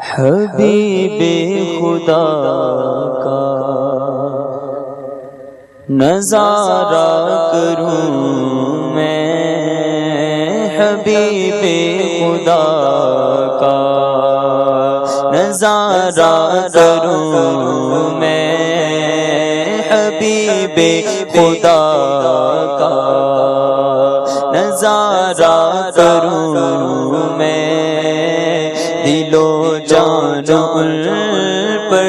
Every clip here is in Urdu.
حبیب خدا کا نظارہ کروں میں، حبیب خدا کا نظارہ کروں میں، حبیب خدا کا نظارہ کروں میں، دل و جان ان پر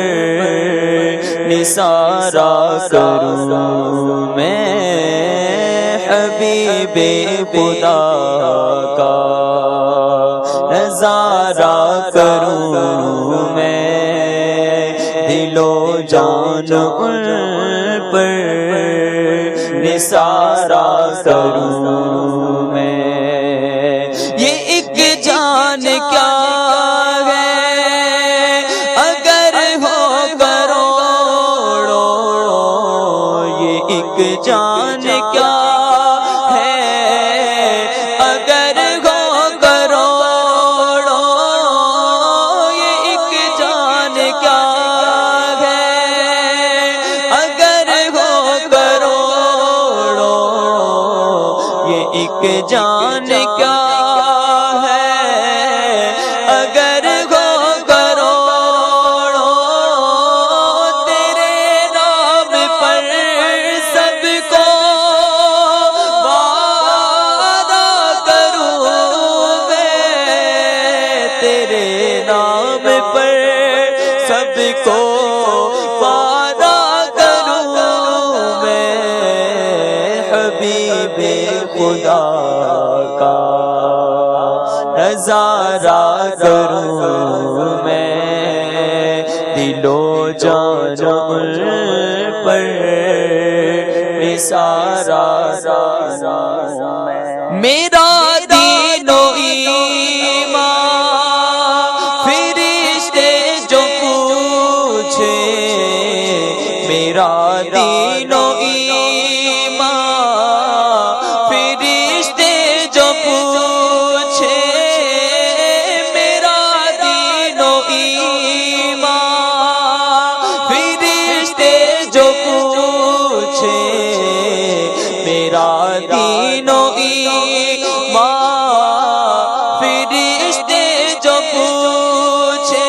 نثارہ کروں میں، حبیب خدا کا نظارہ کروں میں، دل و جان ان پر نثارہ کروں میں۔ یہ ایک جان کیا ہے اگر ہو کروڑوں، یہ ایک جان کیا ہے اگر ہو کروڑوں، یہ ایک جان کیا ہے اگر ہو کروڑوں، یہ ایک جان کیا سب کو وعدہ کروں میں، حبیب خدا کا نظارہ کروں میں، دل و جان پر نثارہ کروں میں۔ میرا دین و میرا دین و ایمان فرشتے جو پوچھے، میرا دین و ایمان فرشتے جو پوچھے، میرا دین و ایمان فرشتے جو پوچھے،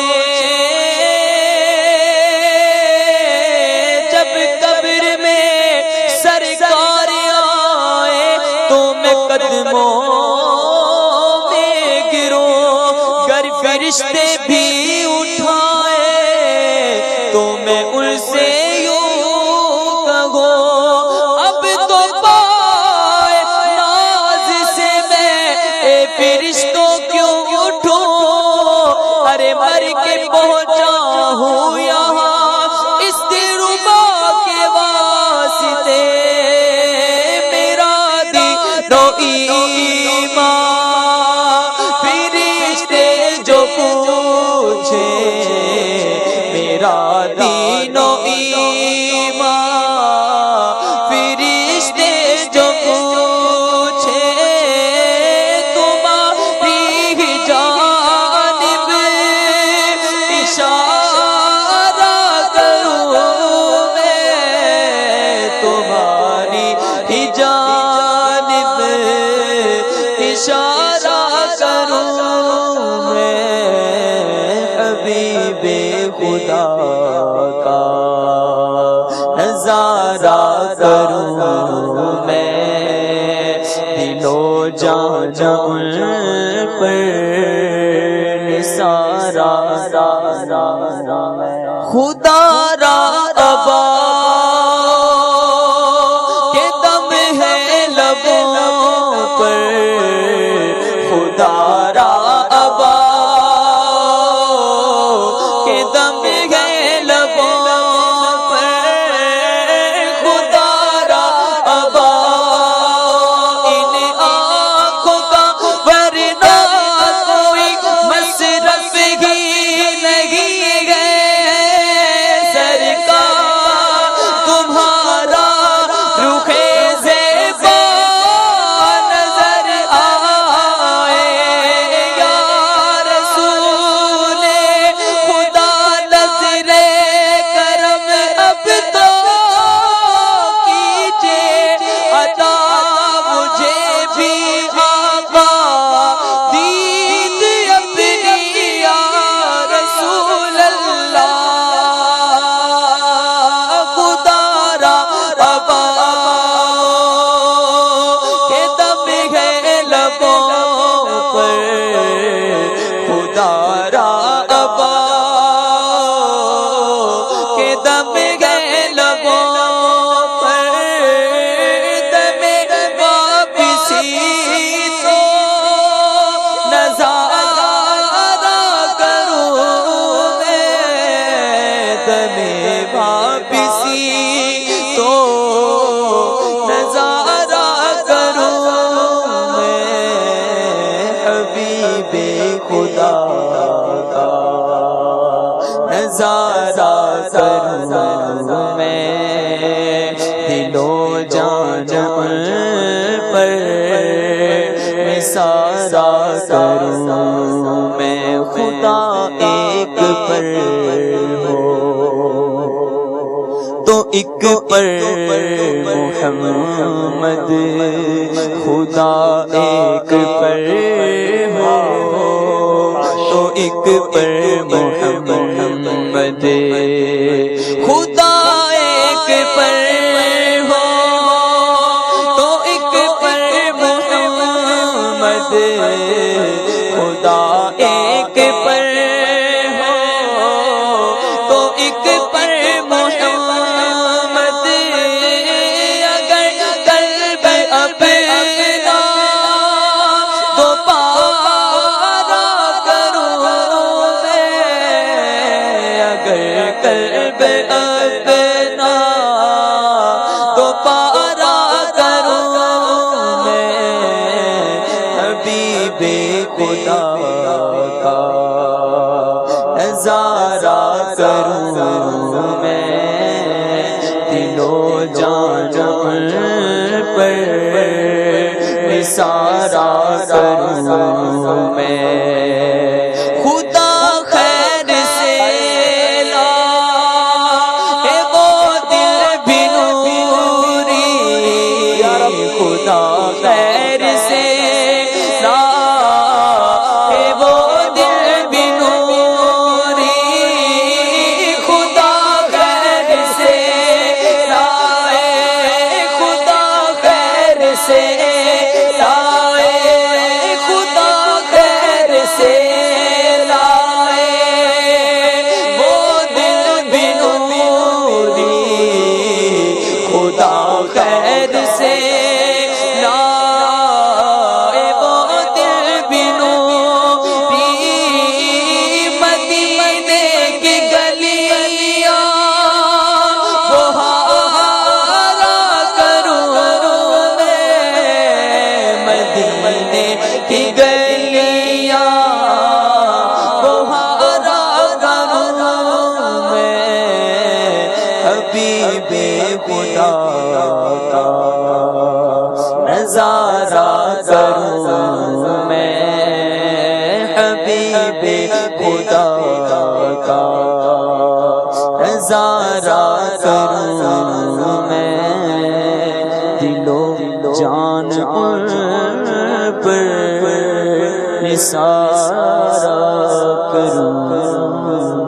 قدموں میں گروں، گر فرشتے بھی اٹھائے تو میں ان سے یوں کہوں، اب تو پائے ناز سے میں اے فرشتوں کیوں اٹھوں، ارے مر کے پہنچا ہوں یہاں اس دلربا کے واسطے، فرشتے جو پوچھے، میرا دین و ایمان فرشتے جو پوچھے، تمہاری جانب اشارہ کروں میں، تمہاری جانب اشارہ کروں میں، حبیب خدا کا نظارہ کروں میں، دل و جان ان پر نثارہ کروں میں۔ خدا را ابا کے دم ہے لبوں پر، خدا را ابا کے دم ہے لبوں پر، خدا را ابا ان آنکھوں کا ورنہ کوئی مصرف ہی نہیں ہے، سرکار نظارہ ابا کے دم گئے لبوں پر دم واپسی تو نظارہ کروں میں دم واپسی تو نظارہ کروں میں حبیب خدا کا نظارہ کروں میں دل و جان پر نثارا کروں میں خدا ایک پر ہو تو ایک پر محمد خدا ایک پر ہو تو ایک پر محمد خدا ایک پر ہو تو ایک پر محمد خدا ایک پر ہو تو ایک پر محمد اگر قلب اپنا تو پارا کروں میں اگر قلب اپنا تو پارا کروں میں حبیب خدا کا نظارہ کروں میں دل و جان پر نثارا کروں میں خدا خیر سے لائے وہ دل بھی نوری خدا خیر سے لائے وہ دل بھی نوری خدا خیر سے لائے خدا خیر سے لائے خدا خیر سے لائے وہ دل بھی نوری خدا خیر سے لائے وہ دل بھی نوری مدینے کی گلیاں بہارا کروں میں مدینے کی گلیاں بہارا کروں میں حبیب خدا کا نظارہ کروں میں حبیب خدا کا نظارہ کروں میں دل و جان پر نثارا کروں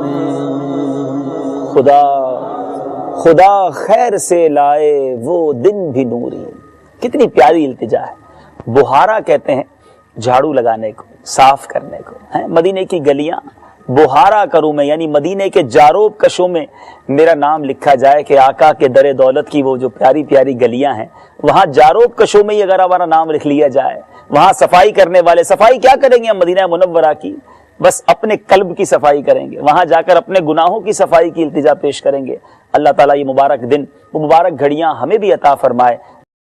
میں خدا خیر سے لائے وہ دن بھی نوری. کتنی پیاری التجا ہے. بہارا کہتے ہیں جھاڑو لگانے کو، صاف کرنے کو. مدینے کی گلیاں بہارا کروں میں، یعنی مدینے کے جاروب کشوں میں میرا نام لکھا جائے کہ آقا کے در دولت کی وہ جو پیاری پیاری گلیاں ہیں وہاں جاروب کشوں میں ہی اگر ہمارا نام لکھ لیا جائے. وہاں صفائی کرنے والے صفائی کیا کریں گے؟ ہم مدینہ منورہ کی بس اپنے قلب کی صفائی کریں گے. وہاں جا کر اپنے گناہوں کی صفائی کی التجا پیش کریں گے. اللہ تعالیٰ یہ مبارک دن، وہ مبارک گھڑیاں ہمیں بھی عطا فرمائے.